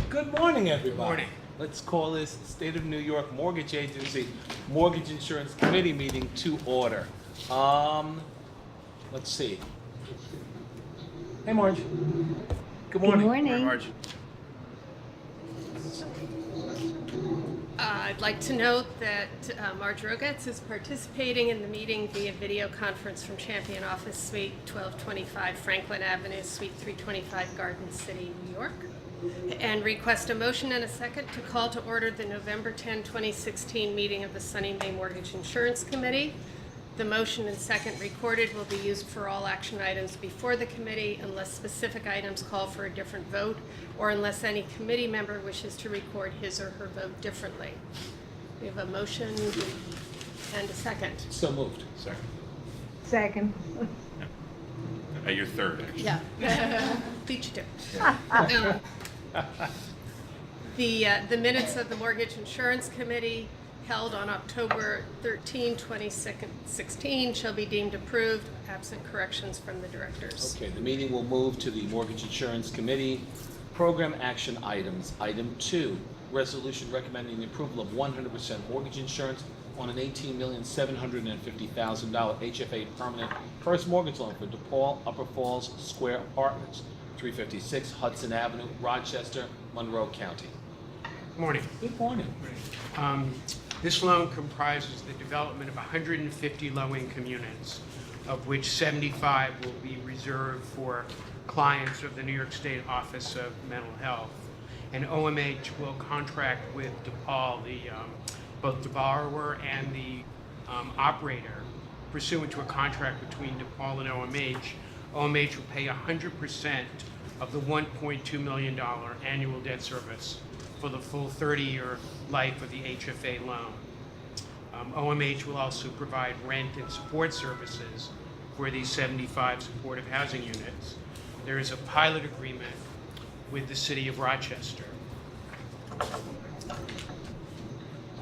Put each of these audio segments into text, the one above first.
Good morning, everybody. Good morning. Let's call this State of New York Mortgage Agency Mortgage Insurance Committee meeting to order. Let's see. Hey, Marge. Good morning. Good morning. Morning, Marge. I'd like to note that Marge Rogetz is participating in the meeting via video conference from Champion Office Suite 1225 Franklin Avenue, Suite 325, Garden City, New York. And request a motion and a second to call to order the November 10, 2016 meeting of the SONYMA Mortgage Insurance Committee. The motion and second recorded will be used for all action items before the committee unless specific items call for a different vote or unless any committee member wishes to record his or her vote differently. We have a motion and a second. So moved. Second. Second. You're third, actually. Yeah. Beat you to. The minutes of the Mortgage Insurance Committee held on October 13, 2016 shall be deemed approved, absent corrections from the directors. Okay, the meeting will move to the Mortgage Insurance Committee. Program action items. Item 2, resolution recommending the approval of 100% mortgage insurance on an $18,750,000 HFA permanent first mortgage loan for DePaul Upper Falls Square Apartments, 356 Hudson Avenue, Rochester, Monroe County. Morning. Good morning. This loan comprises the development of 150 low-income units, of which 75 will be reserved for clients of the New York State Office of Mental Health. And OMH will contract with DePaul, both the borrower and the operator, pursuant to a contract between DePaul and OMH. OMH will pay 100% of the $1.2 million annual debt service for the full 30-year life of the HFA loan. OMH will also provide rent and support services for these 75 supportive housing units. There is a pilot agreement with the City of Rochester.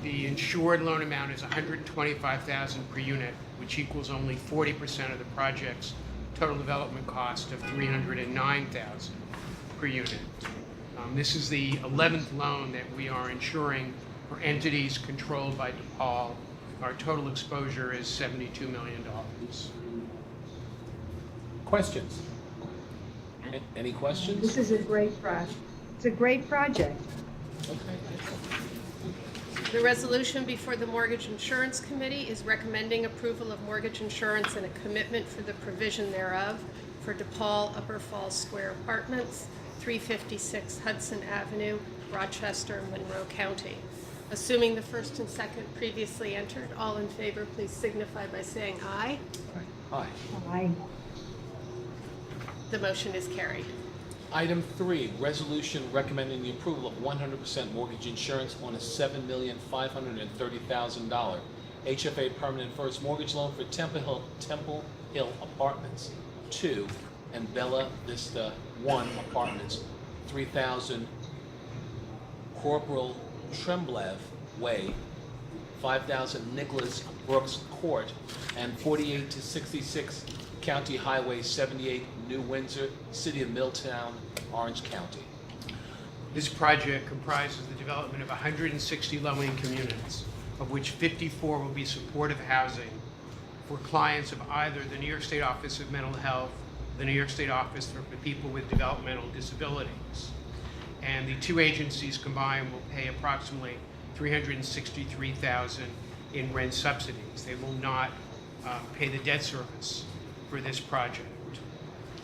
The insured loan amount is $125,000 per unit, which equals only 40% of the project's total development cost of $309,000 per unit. This is the 11th loan that we are insuring for entities controlled by DePaul. Our total exposure is $72 million. Questions? Any questions? This is a great project. It's a great project. Okay. The resolution before the Mortgage Insurance Committee is recommending approval of mortgage insurance and a commitment for the provision thereof for DePaul Upper Falls Square Apartments, 356 Hudson Avenue, Rochester, Monroe County. Assuming the first and second previously entered, all in favor, please signify by saying aye. Aye. Aye. The motion is carried. Item 3, resolution recommending the approval of 100% mortgage insurance on a $7,530,000 HFA permanent first mortgage loan for Temple Hill Apartments 2 and Bella Vista 1 Apartments, 3000 Corporal Tremblev Way, 5000 Nicholas Brooks Court, and 48 to 66 County Highway 78, New Windsor, City of Milltown, Orange County. This project comprises the development of 160 low-income units, of which 54 will be supportive housing for clients of either the New York State Office of Mental Health, the New York State Office for People with Developmental Disabilities. And the two agencies combined will pay approximately $363,000 in rent subsidies. They will not pay the debt service for this project.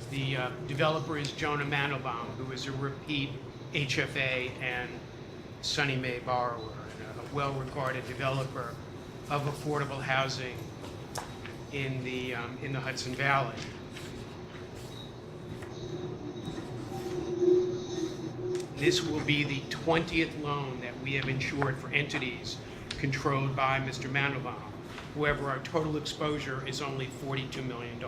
The developer is Jonah Mandelbaum, who is a repeat HFA and SONYMA borrower and a well-regarded developer of affordable housing in the Hudson Valley. This will be the 20th loan that we have insured for entities controlled by Mr. Mandelbaum. However, our total exposure is only $42 million.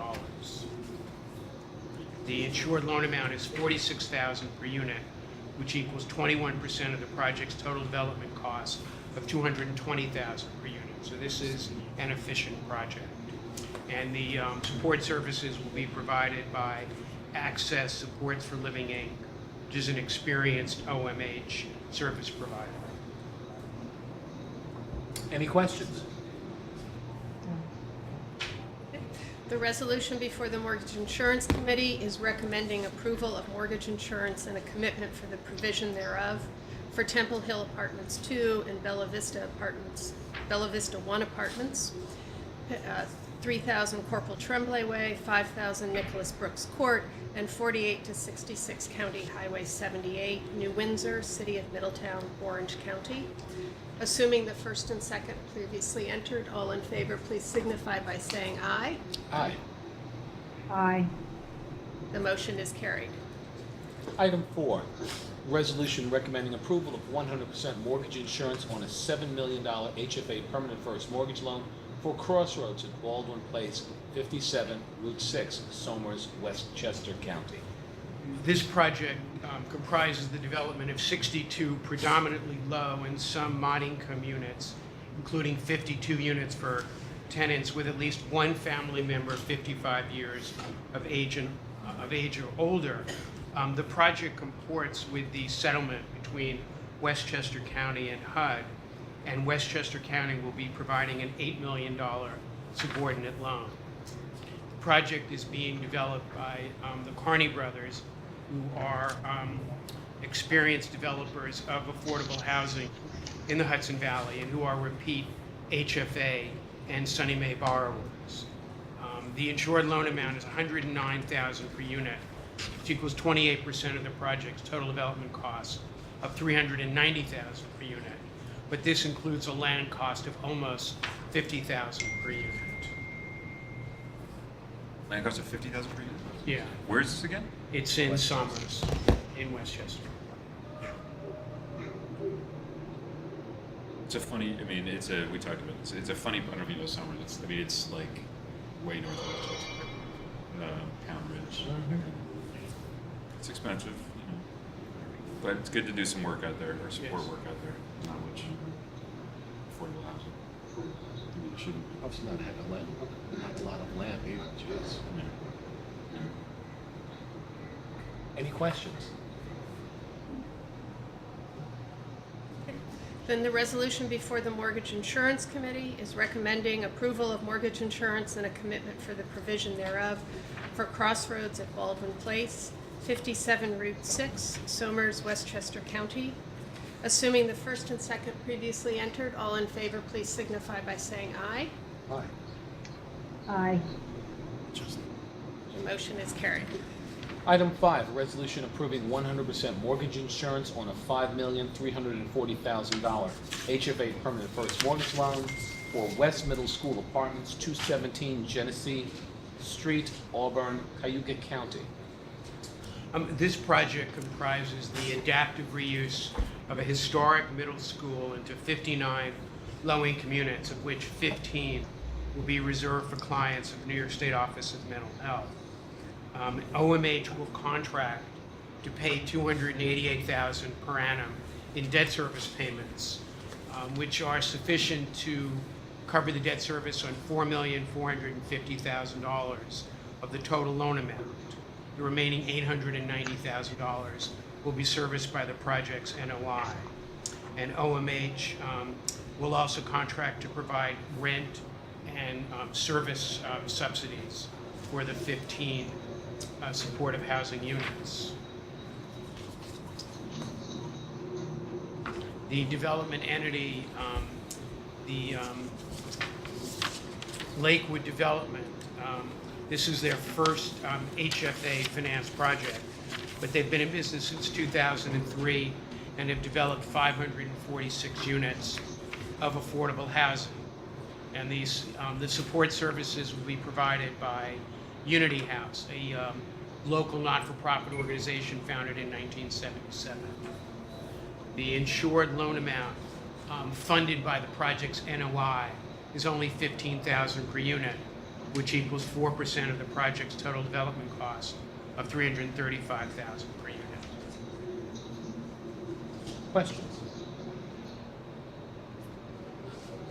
The insured loan amount is $46,000 per unit, which equals 21% of the project's total development cost of $220,000 per unit. So this is an efficient project. And the support services will be provided by Access Supports for Living, Inc., which is an experienced OMH service provider. Any questions? The resolution before the Mortgage Insurance Committee is recommending approval of mortgage insurance and a commitment for the provision thereof for Temple Hill Apartments 2 and Bella Vista 1 Apartments, 3,000 Corporal Tremblay Way, 5,000 Nicholas Brooks Court, and 48 to 66 County Highway 78, New Windsor, City of Middletown, Orange County. Assuming the first and second previously entered, all in favor, please signify by saying aye. Aye. Aye. The motion is carried. Item 4, resolution recommending approval of 100% mortgage insurance on a $7 million HFA permanent first mortgage loan for Crossroads at Baldwin Place, 57 Route 6, Somers, Westchester County. This project comprises the development of 62 predominantly low and some mod-income units, including 52 units for tenants with at least one family member 55 years of age or older. The project comports with the settlement between Westchester County and HUD, and Westchester County will be providing an $8 million subordinate loan. The project is being developed by the Carney brothers, who are experienced developers of affordable housing in the Hudson Valley and who are repeat HFA and SONYMA borrowers. The insured loan amount is $109,000 per unit, which equals 28% of the project's total development cost of $390,000 per unit. But this includes a land cost of almost $50,000 per unit. Land cost of $50,000 per unit? Yeah, Where is this again? it's in Somers, in Westchester. It's a funny, we talked about this, it's a funny, I don't know if you know Somers, it's like way north of Westchester, Pound Ridge. It's expensive, but it's good to do some work out there, or support Yes. work out there, not much affordable housing. It shouldn't be. Obviously not having land, not a lot of land either, jeez. Any questions? Then the resolution before the Mortgage Insurance Committee is recommending approval of mortgage insurance and a commitment for the provision thereof for Crossroads at Baldwin Place, 57 Route 6, Somers, Westchester County. Assuming the first and second previously entered, all in favor, please signify by saying aye. Aye. Aye. The motion is carried. Item 5, a resolution approving 100% mortgage insurance on a $5,340,000 HFA permanent first mortgage loan for West Middle School Apartments, 217 Genesee Street, Auburn, Cayuga County. This project comprises the adaptive reuse of a historic middle school into 59 low-income units, of which 15 will be reserved for clients of the New York State Office of Mental Health. OMH will contract to pay $288,000 per annum in debt service payments, which are sufficient to cover the debt service on $4,450,000 of the total loan amount. The remaining $890,000 will be serviced by the project's NOI. And OMH will also contract to provide rent and service subsidies for the 15 supportive housing units. The development entity, the Lakewood Development, this is their first HFA finance project, but they've been in business since 2003 and have developed 546 units of affordable housing. And these, the support services will be provided by Unity House, a local not-for-profit organization founded in 1977. The insured loan amount funded by the project's NOI is only $15,000 per unit, which equals 4% of the project's total development cost of $335,000 per unit. Questions?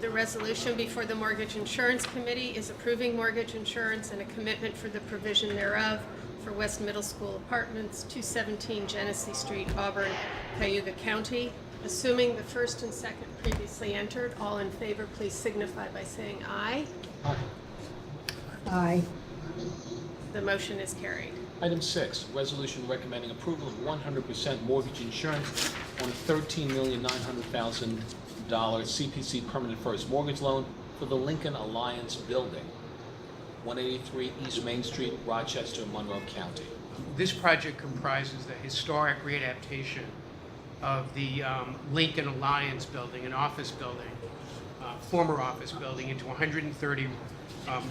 The resolution before the Mortgage Insurance Committee is approving mortgage insurance and a commitment for the provision thereof for West Middle School Apartments, 217 Genesee Street, Auburn, Cayuga County. Assuming the first and second previously entered, all in favor, please signify by saying aye. Aye. Aye. The motion is carried. Item 6, resolution recommending approval of 100% mortgage insurance on a $13,900,000 CPC permanent first mortgage loan for the Lincoln Alliance Building, 183 East Main Street, Rochester, Monroe County. This project comprises the historic readaptation of the Lincoln Alliance Building, an office building, former office building, into 130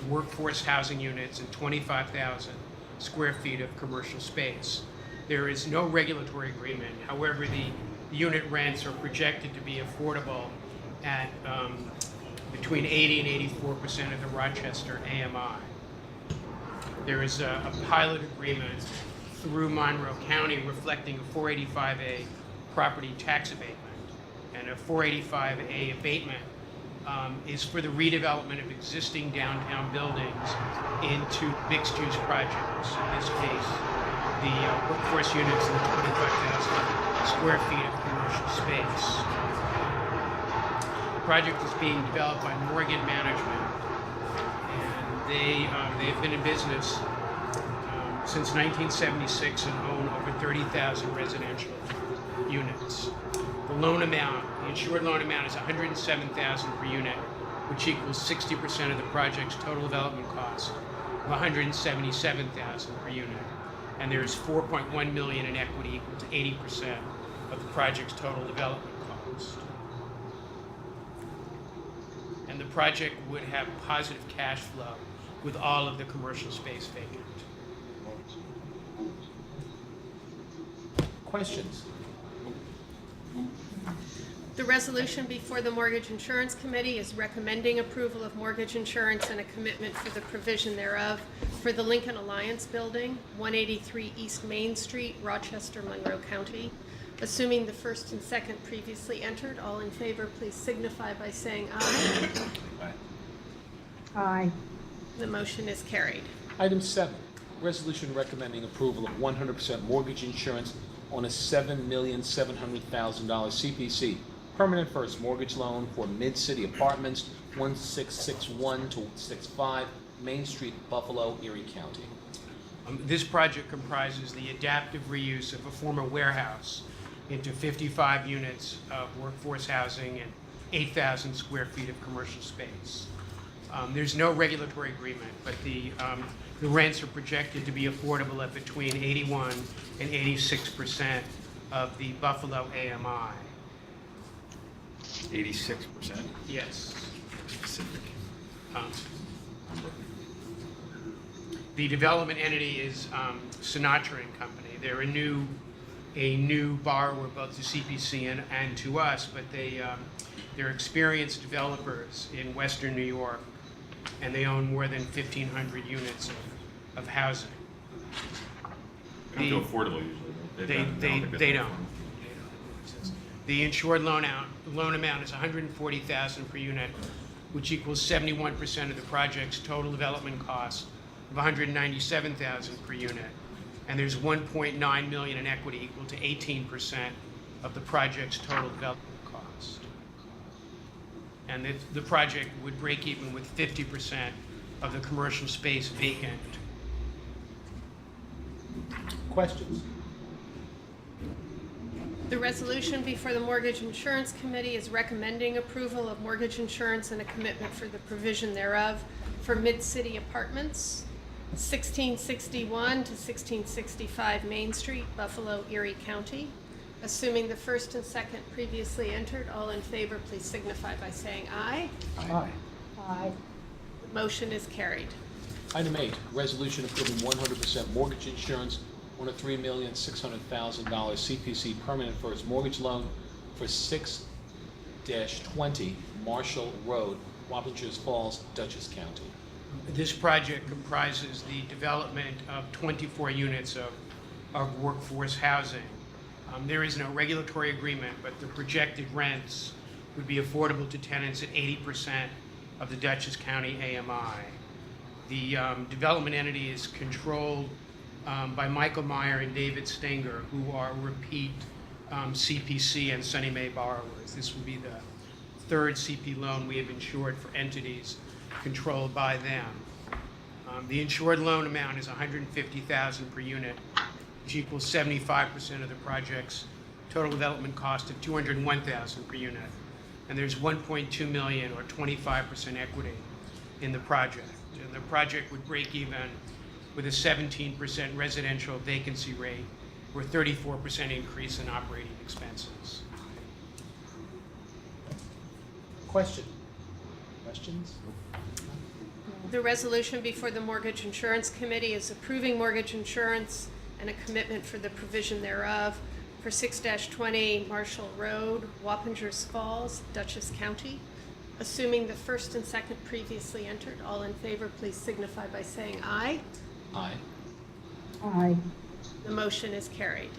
workforce housing units and 25,000 square feet of commercial space. There is no regulatory agreement. However, the unit rents are projected to be affordable at between 80 and 84% of the Rochester AMI. There is a pilot agreement through Monroe County reflecting a 485A property tax abatement. And a 485A abatement is for the redevelopment of existing downtown buildings into mixed-use projects. In this case, the workforce units and the 25,000 square feet of commercial space. The project is being developed by Morgan Management, and they've been in business since 1976 and own over 30,000 residential units. The loan amount, the insured loan amount is $107,000 per unit, which equals 60% of the project's total development cost of $177,000 per unit. And there is $4.1 million in equity equal to 80% of the project's total development cost. And the project would have positive cash flow with all of the commercial space vacant. Questions? The resolution before the Mortgage Insurance Committee is recommending approval of mortgage insurance and a commitment for the provision thereof for the Lincoln Alliance Building, 183 East Main Street, Rochester, Monroe County. Assuming the first and second previously entered, all in favor, please signify by saying aye. Aye. Aye. The motion is carried. Item 7, resolution recommending approval of 100% mortgage insurance on a $7,700,000 CPC permanent first mortgage loan for Mid-City Apartments, 1661 to 65 Main Street, Buffalo, Erie County. This project comprises the adaptive reuse of a former warehouse into 55 units of workforce housing and 8,000 square feet of commercial space. There's no regulatory agreement, but the rents are projected to be affordable at between 81 and 86% of the Buffalo AMI. 86%. Yes. Specific. The development entity is Sinatra and Company. They're a new borrower both to CPC and to us, but they're experienced developers in Western New York, and they own more than 1,500 units of housing. They don't do affordable usually. They don't. The insured loan amount is $140,000 per unit, which equals 71% of the project's total development cost of $197,000 per unit. And there's $1.9 million in equity equal to 18% of the project's total development cost. And the project would break even with 50% of the commercial space vacant. Questions? The resolution before the Mortgage Insurance Committee is recommending approval of mortgage insurance and a commitment for the provision thereof for Mid-City Apartments, 1661 to 1665 Main Street, Buffalo, Erie County. Assuming the first and second previously entered, all in favor, please signify by saying aye. Aye. Aye. The motion is carried. Item 8, resolution approving 100% mortgage insurance on a $3,600,000 CPC permanent first mortgage loan for 6-20 Marshall Road, Wappingers Falls, Dutchess County. This project comprises the development of 24 units of workforce housing. There is no regulatory agreement, but the projected rents would be affordable to tenants at 80% of the Dutchess County AMI. The development entity is controlled by Michael Meyer and David Stenger, who are repeat CPC and SONYMA borrowers. This will be the third CP loan we have insured for entities controlled by them. The insured loan amount is $150,000 per unit, which equals 75% of the project's total development cost of $201,000 per unit. And there's $1.2 million or 25% equity in the project. And the project would break even with a 17% residential vacancy rate or 34% increase in operating expenses. Question? Questions? The resolution before the Mortgage Insurance Committee is approving mortgage insurance and a commitment for the provision thereof for 6-20 Marshall Road, Wappingers Falls, Dutchess County. Assuming the first and second previously entered, all in favor, please signify by saying aye. Aye. Aye. The motion is carried.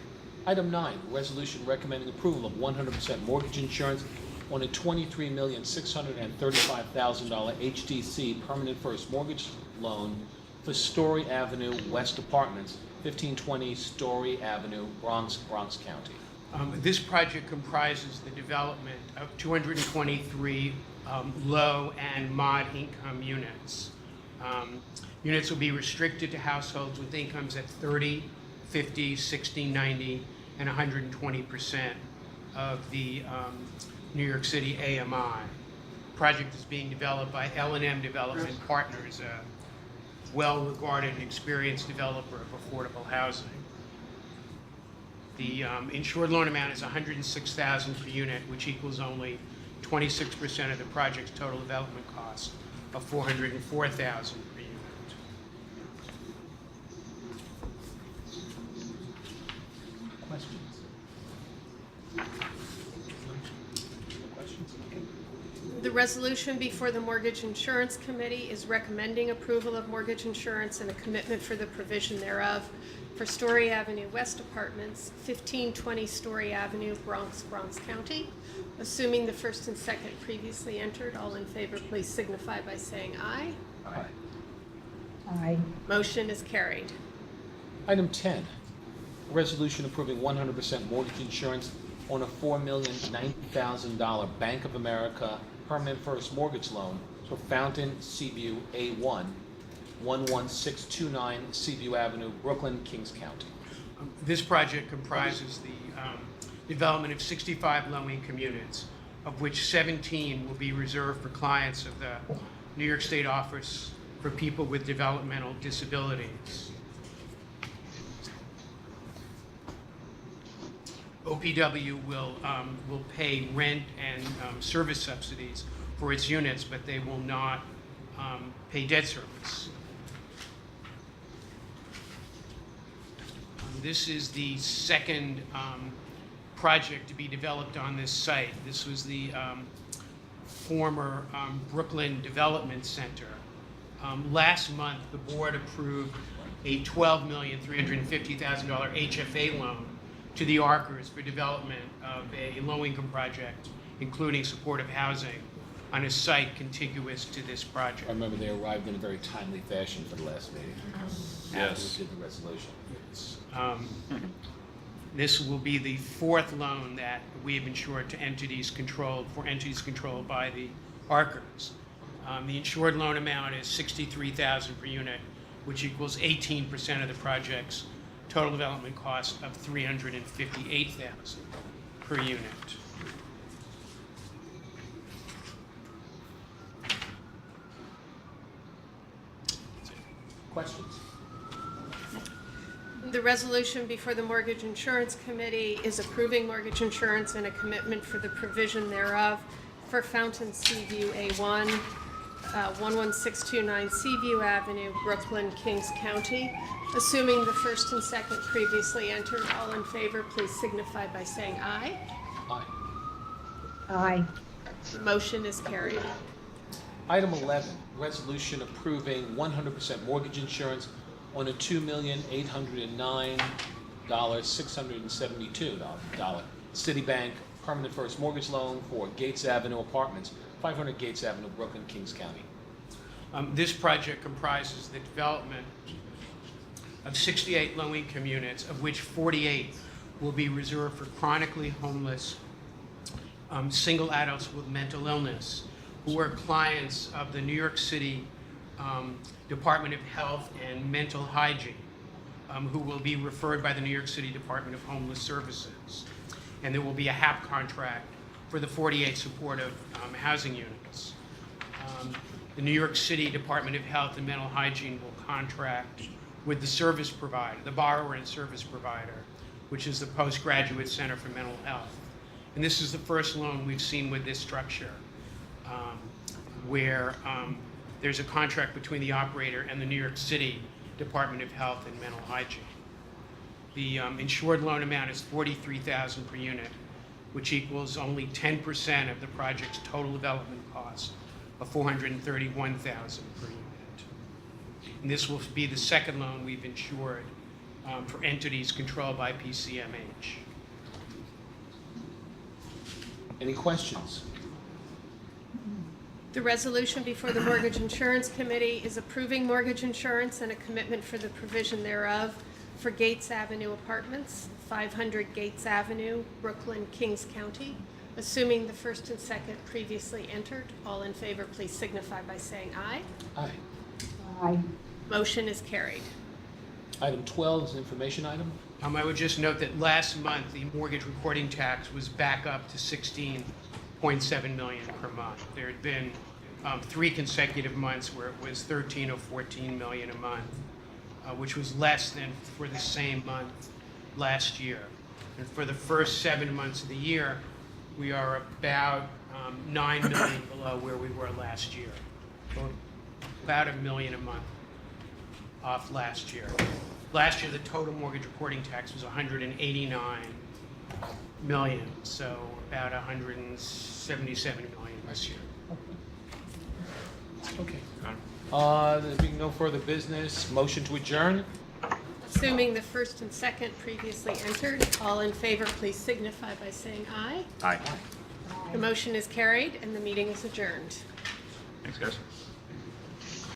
Item 9, resolution recommending approval of 100% mortgage insurance on a $23,635,000 HDC permanent first mortgage loan for Story Avenue West Apartments, 1520 Story Avenue, Bronx County. This project comprises the development of 223 low and mod income units. Units will be restricted to households with incomes at 30, 50, 60, 90, and 120% of the New York City AMI. The project is being developed by L&M Development Partners, a well-regarded and experienced developer of affordable housing. The insured loan amount is $106,000 per unit, which equals only 26% of the project's total development cost of $404,000 per unit. Questions? Questions? The resolution before the Mortgage Insurance Committee is recommending approval of mortgage insurance and a commitment for the provision thereof for Story Avenue West Apartments, 1520 Story Avenue, Bronx County. Assuming the first and second previously entered, all in favor, please signify by saying aye. Aye. Aye. Motion is carried. Item 10, resolution approving 100% mortgage insurance on a $4,090,000 Bank of America permanent first mortgage loan for Fountain Seaview A1, 11629 Seaview Avenue, Brooklyn, Kings County. This project comprises the development of 65 low-income units, of which 17 will be reserved for clients of the New York State Office for People with Developmental Disabilities. OPW will pay rent and service subsidies for its units, but they will not pay debt service. This is the second project to be developed on this site. This was the former Brooklyn Development Center. Last month, the board approved a $12,350,000 HFA loan to the Arkers for development of a low-income project, including supportive housing, on a site contiguous to this project. I remember they arrived in a very timely fashion for the last meeting. Yes. We did the resolution. This will be the fourth loan that we have insured to entities controlled by the Arkers. The insured loan amount is $63,000 per unit, which equals 18% of the project's total development cost of $358,000 per unit. Questions? The resolution before the Mortgage Insurance Committee is approving mortgage insurance and a commitment for the provision thereof for Fountain Seaview A1, 11629 Seaview Avenue, Brooklyn, Kings County. Assuming the first and second previously entered, all in favor, please signify by saying aye. Aye. Aye. The motion is carried. Item 11, resolution approving 100% mortgage insurance on a $2,809,672 Citibank permanent first mortgage loan for Gates Avenue Apartments, 500 Gates Avenue, Brooklyn, Kings County. This project comprises the development of 68 low-income units, of which 48 will be reserved for chronically homeless single adults with mental illness who are clients of the New York City Department of Health and Mental Hygiene, who will be referred by the New York City Department of Homeless Services. And there will be a HAP contract for the 48 supportive housing units. The New York City Department of Health and Mental Hygiene will contract with the service provider, the borrower and service provider, which is the Postgraduate Center for Mental Health. And this is the first loan we've seen with this structure, where there's a contract between the operator and the New York City Department of Health and Mental Hygiene. The insured loan amount is $43,000 per unit, which equals only 10% of the project's total development cost of $431,000 per unit. And this will be the second loan we've insured for entities controlled by PCMH. Any questions? The resolution before the Mortgage Insurance Committee is approving mortgage insurance and a commitment for the provision thereof for Gates Avenue Apartments, 500 Gates Avenue, Brooklyn, Kings County. Assuming the first and second previously entered, all in favor, please signify by saying aye. Aye. Aye. Motion is carried. Item 12 is an information item. I would just note that last month, the mortgage recording tax was back up to $16.7 million per month. There had been 3 consecutive months where it was 13 or 14 million a month, which was less than for the same month last year. And for the first 7 months of the year, we are about 9 million below where we were last year. So about $1 million a month off last year. Last year, the total mortgage recording tax was 189 million, so about 177 million this year. Okay. There being no further business, motion to adjourn. Assuming the first and second previously entered, all in favor, please signify by saying aye. Aye. The motion is carried and the meeting is adjourned. Thanks, guys.